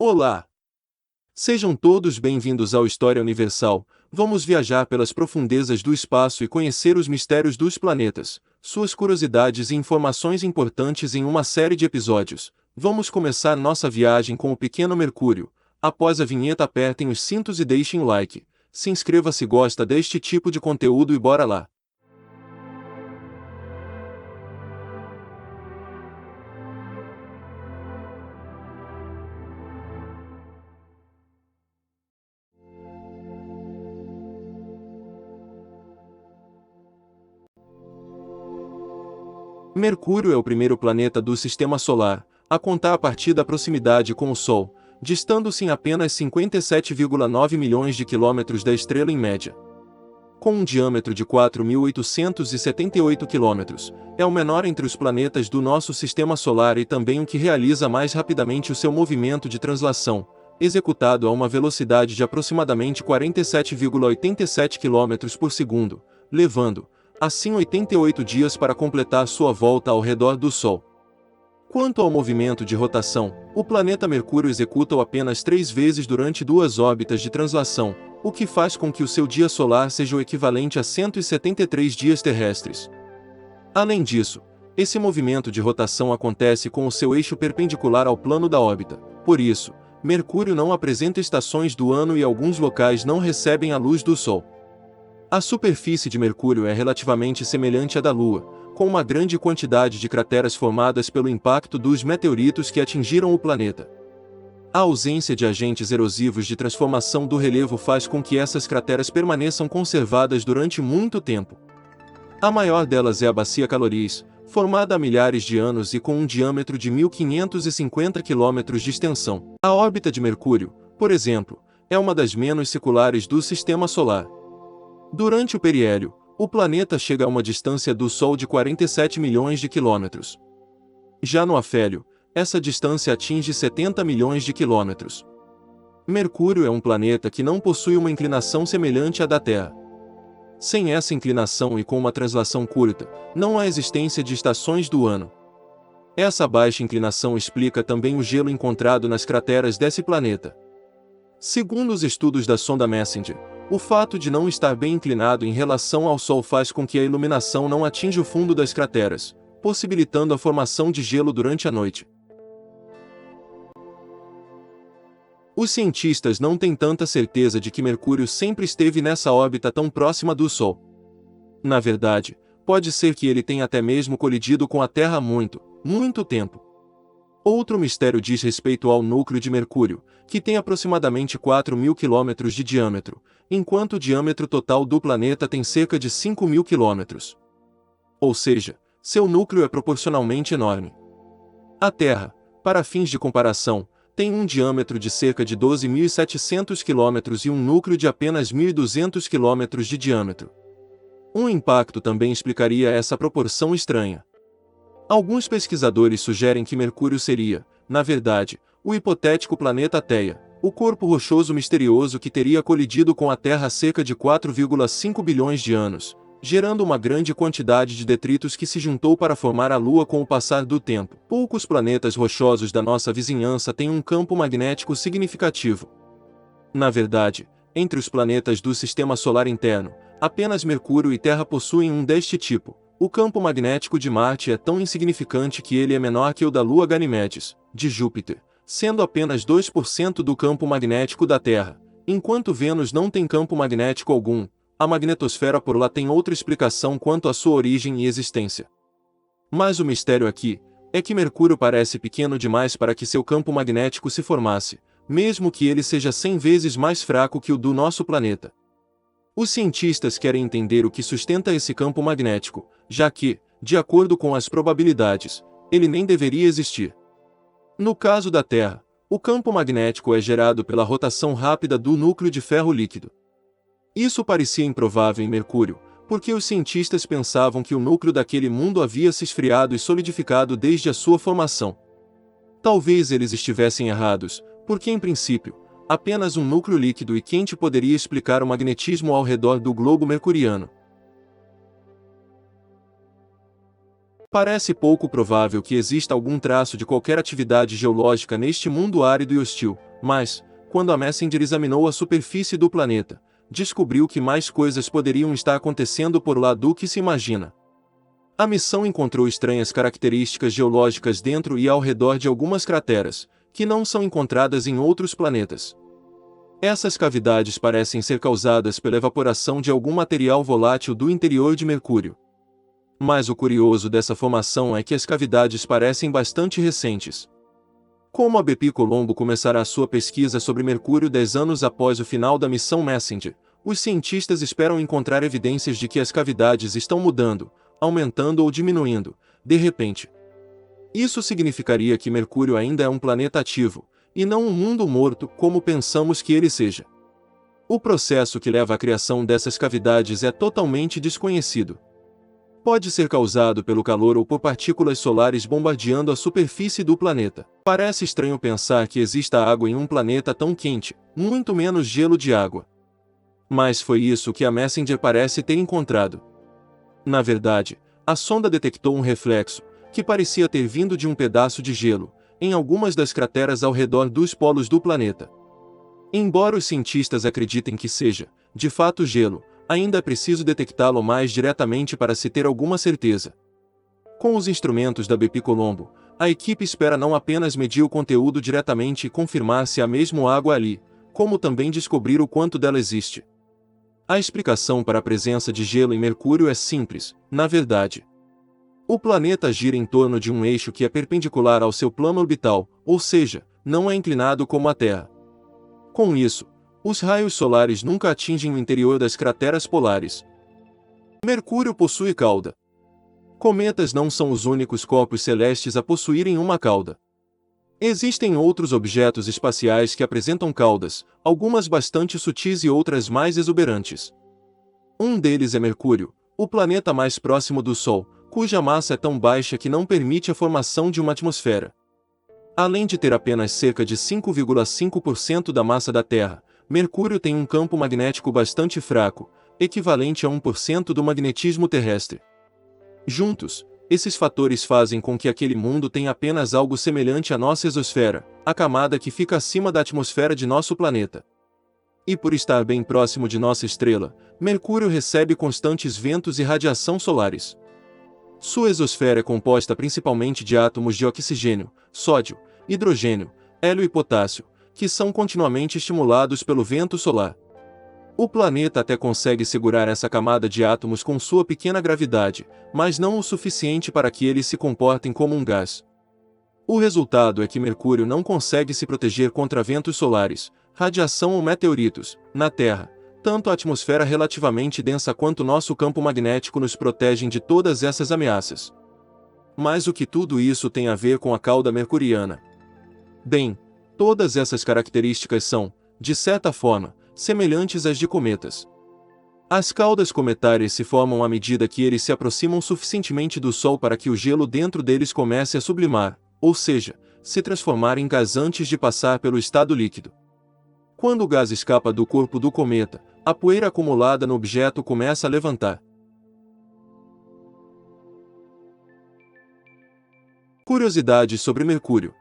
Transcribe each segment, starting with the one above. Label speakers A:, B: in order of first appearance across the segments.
A: Olá! Sejam todos bem-vindos ao História Universal. Vamos viajar pelas profundezas do espaço e conhecer os mistérios dos planetas, suas curiosidades e informações importantes em uma série de episódios. Vamos começar nossa viagem com o pequeno Mercúrio. Após a vinheta, apertem os cintos e deixem o like. Se inscreva se gosta deste tipo de conteúdo e bora lá! Mercúrio é o primeiro planeta do Sistema Solar, a contar a partir da proximidade com o Sol, distando-se em apenas 57,9 milhões de quilômetros da estrela em média. Com um diâmetro de 4.878 quilômetros, é o menor entre os planetas do nosso Sistema Solar e também o que realiza mais rapidamente o seu movimento de translação, executado a uma velocidade de aproximadamente 47,87 km por segundo, levando, assim 88 dias para completar sua volta ao redor do Sol. Quanto ao movimento de rotação, o planeta Mercúrio executa-o apenas 3 vezes durante 2 órbitas de translação, o que faz com que o seu dia solar seja o equivalente a 173 dias terrestres. Além disso, esse movimento de rotação acontece com o seu eixo perpendicular ao plano da órbita. Por isso, Mercúrio não apresenta estações do ano e alguns locais não recebem a luz do Sol. A superfície de Mercúrio é relativamente semelhante à da Lua, com uma grande quantidade de crateras formadas pelo impacto dos meteoritos que atingiram o planeta. A ausência de agentes erosivos de transformação do relevo faz com que essas crateras permaneçam conservadas durante muito tempo. A maior delas é a Bacia Caloris, formada há milhares de anos e com um diâmetro de 1.550 km de extensão. A órbita de Mercúrio, por exemplo, é uma das menos circulares do Sistema Solar. Durante o periélio, o planeta chega a uma distância do Sol de 47 milhões de quilômetros. Já no afélio, essa distância atinge 70 milhões de quilômetros. Mercúrio é um planeta que não possui uma inclinação semelhante à da Terra. Sem essa inclinação e com uma translação curta, não há existência de estações do ano. Essa baixa inclinação explica também o gelo encontrado nas crateras desse planeta. Segundo os estudos da sonda Messenger, o fato de não estar bem inclinado em relação ao Sol faz com que a iluminação não atinja o fundo das crateras, possibilitando a formação de gelo durante a noite. Os cientistas não têm tanta certeza de que Mercúrio sempre esteve nessa órbita tão próxima do Sol. Na verdade, pode ser que ele tenha até mesmo colidido com a Terra há muito, muito tempo. Outro mistério diz respeito ao núcleo de Mercúrio, que tem aproximadamente 4.000 km de diâmetro, enquanto o diâmetro total do planeta tem cerca de 5.000 km. Ou seja, seu núcleo é proporcionalmente enorme. A Terra, para fins de comparação, tem um diâmetro de cerca de 12.700 km e um núcleo de apenas 1.200 km de diâmetro. Um impacto também explicaria essa proporção estranha. Alguns pesquisadores sugerem que Mercúrio seria, na verdade, o hipotético planeta Theia, o corpo rochoso misterioso que teria colidido com a Terra há cerca de 4,5 bilhões de anos, gerando uma grande quantidade de detritos que se juntou para formar a Lua com o passar do tempo. Poucos planetas rochosos da nossa vizinhança têm um campo magnético significativo. Na verdade, entre os planetas do Sistema Solar interno, apenas Mercúrio e Terra possuem um deste tipo. O campo magnético de Marte é tão insignificante que ele é menor que o da Lua Ganimedes, de Júpiter, sendo apenas 2% do campo magnético da Terra. Enquanto Vênus não tem campo magnético algum, a magnetosfera por lá tem outra explicação quanto à sua origem e existência. Mas o mistério aqui é que Mercúrio parece pequeno demais para que seu campo magnético se formasse, mesmo que ele seja 100 vezes mais fraco que o do nosso planeta. Os cientistas querem entender o que sustenta esse campo magnético, já que, de acordo com as probabilidades, ele nem deveria existir. No caso da Terra, o campo magnético é gerado pela rotação rápida do núcleo de ferro líquido. Isso parecia improvável em Mercúrio, porque os cientistas pensavam que o núcleo daquele mundo havia se esfriado e solidificado desde a sua formação. Talvez eles estivessem errados, porque em princípio, apenas um núcleo líquido e quente poderia explicar o magnetismo ao redor do globo mercuriano. Parece pouco provável que exista algum traço de qualquer atividade geológica neste mundo árido e hostil, Mas, quando a Messenger examinou a superfície do planeta, descobriu que mais coisas poderiam estar acontecendo por lá do que se imagina. A missão encontrou estranhas características geológicas dentro e ao redor de algumas crateras, que não são encontradas em outros planetas. Essas cavidades parecem ser causadas pela evaporação de algum material volátil do interior de Mercúrio. Mas o curioso dessa formação é que as cavidades parecem bastante recentes. Como a BP Colombo começará sua pesquisa sobre Mercúrio 10 anos após o final da missão Messenger, os cientistas esperam encontrar evidências de que as cavidades estão mudando, aumentando ou diminuindo, de repente. Isso significaria que Mercúrio ainda é um planeta ativo, e não um mundo morto como pensamos que ele seja. O processo que leva à criação dessas cavidades é totalmente desconhecido. Pode ser causado pelo calor ou por partículas solares bombardeando a superfície do planeta. Parece estranho pensar que exista água em um planeta tão quente, muito menos gelo de água. Mas foi isso que a Messenger parece ter encontrado. Na verdade, a sonda detectou um reflexo, que parecia ter vindo de um pedaço de gelo, em algumas das crateras ao redor dos polos do planeta. Embora os cientistas acreditem que seja, de fato, gelo, ainda é preciso detectá-lo mais diretamente para se ter alguma certeza. Com os instrumentos da BP Colombo, a equipe espera não apenas medir o conteúdo diretamente e confirmar se há mesmo água ali, como também descobrir o quanto dela existe. A explicação para a presença de gelo em Mercúrio é simples, na verdade. O planeta gira em torno de um eixo que é perpendicular ao seu plano orbital, ou seja, não é inclinado como a Terra. Com isso, os raios solares nunca atingem o interior das crateras polares. Mercúrio possui cauda. Cometas não são os únicos corpos celestes a possuírem uma cauda. Existem outros objetos espaciais que apresentam caudas, algumas bastante sutis e outras mais exuberantes. Um deles é Mercúrio, o planeta mais próximo do Sol, cuja massa é tão baixa que não permite a formação de uma atmosfera. Além de ter apenas cerca de 5,5% da massa da Terra, Mercúrio tem um campo magnético bastante fraco, equivalente a 1% do magnetismo terrestre. Juntos, esses fatores fazem com que aquele mundo tenha apenas algo semelhante à nossa exosfera, a camada que fica acima da atmosfera de nosso planeta. E por estar bem próximo de nossa estrela, Mercúrio recebe constantes ventos e radiação solares. Sua exosfera é composta principalmente de átomos de oxigênio, sódio, hidrogênio, hélio e potássio, que são continuamente estimulados pelo vento solar. O planeta até consegue segurar essa camada de átomos com sua pequena gravidade, mas não o suficiente para que eles se comportem como um gás. O resultado é que Mercúrio não consegue se proteger contra ventos solares, radiação ou meteoritos, na Terra. Tanto a atmosfera relativamente densa quanto nosso campo magnético nos protegem de todas essas ameaças. Mas o que tudo isso tem a ver com a cauda mercuriana? Bem, todas essas características são, de certa forma, semelhantes às de cometas. As caudas cometárias se formam à medida que eles se aproximam suficientemente do Sol para que o gelo dentro deles comece a sublimar, ou seja, se transformar em gás antes de passar pelo estado líquido. Quando o gás escapa do corpo do cometa, a poeira acumulada no objeto começa a levantar. Curiosidades sobre Mercúrio.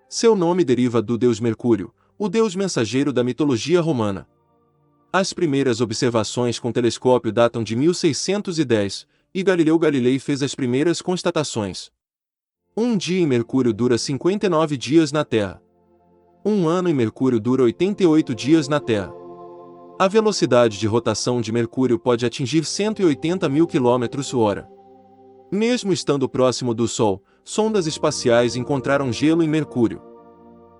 A: Seu nome deriva do deus Mercúrio, o deus mensageiro da mitologia romana. As primeiras observações com telescópio datam de 1610, e Galileu Galilei fez as primeiras constatações. Um dia em Mercúrio dura 59 dias na Terra. Um ano em Mercúrio dura 88 dias na Terra. A velocidade de rotação de Mercúrio pode atingir 180 mil km/h. Mesmo estando próximo do Sol, sondas espaciais encontraram gelo em Mercúrio.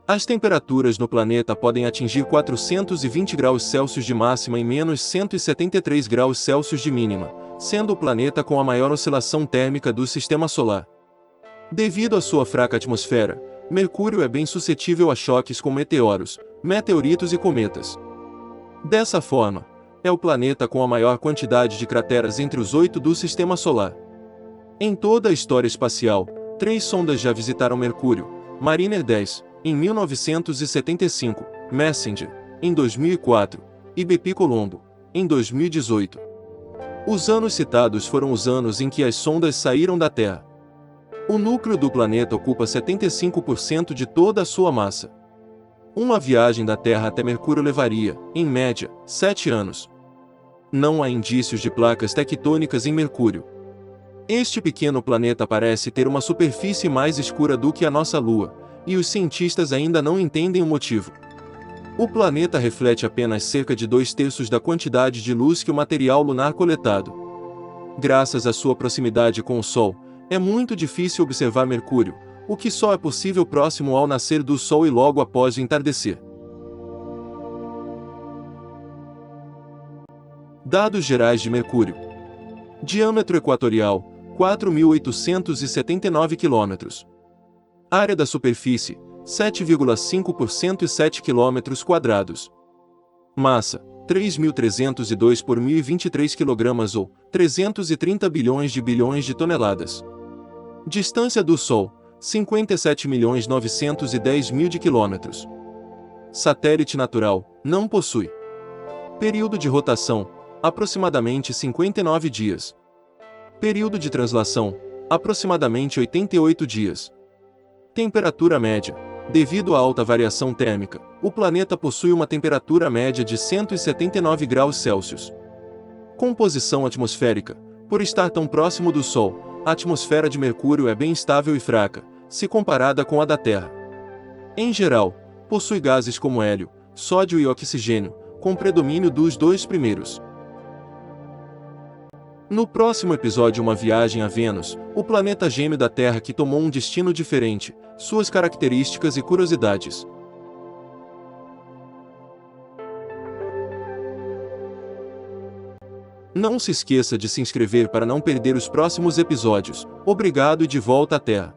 A: As temperaturas no planeta podem atingir 420 graus Celsius de máxima e menos 173 graus Celsius de mínima, sendo o planeta com a maior oscilação térmica do Sistema Solar. Devido à sua fraca atmosfera, Mercúrio é bem suscetível a choques com meteoros, meteoritos e cometas. Dessa forma, é o planeta com a maior quantidade de crateras entre os 8 do Sistema Solar. Em toda a história espacial, 3 sondas já visitaram Mercúrio: Mariner 10, em 1975, Messenger, em 2004, e BP Colombo, em 2018. Os anos citados foram os anos em que as sondas saíram da Terra. O núcleo do planeta ocupa 75% de toda a sua massa. Uma viagem da Terra até Mercúrio levaria, em média, 7 anos. Não há indícios de placas tectônicas em Mercúrio. Este pequeno planeta parece ter uma superfície mais escura do que a nossa Lua, e os cientistas ainda não entendem o motivo. O planeta reflete apenas cerca de 2/3 da quantidade de luz que o material lunar coletado. Graças à sua proximidade com o Sol, é muito difícil observar Mercúrio, o que só é possível próximo ao nascer do Sol e logo após o entardecer. Dados gerais de Mercúrio. Diâmetro equatorial, 4.879 km. Área da superfície, 7,5% e 7 km². Massa, 3.302 por 1.023 kg ou 330 bilhões de toneladas. Distância do Sol, 57.910.000 de quilômetros. Satélite natural, não possui. Período de rotação, aproximadamente 59 dias. Período de translação, aproximadamente 88 dias. Temperatura média. Devido à alta variação térmica, o planeta possui uma temperatura média de 179 graus Celsius. Composição atmosférica. Por estar tão próximo do Sol, a atmosfera de Mercúrio é bem estável e fraca, se comparada com a da Terra. Em geral, possui gases como hélio, sódio e oxigênio, com predomínio dos dois primeiros. No próximo episódio, uma viagem a Vênus, o planeta gêmeo da Terra que tomou um destino diferente, suas características e curiosidades. Não se esqueça de se inscrever para não perder os próximos episódios. Obrigado e de volta à Terra.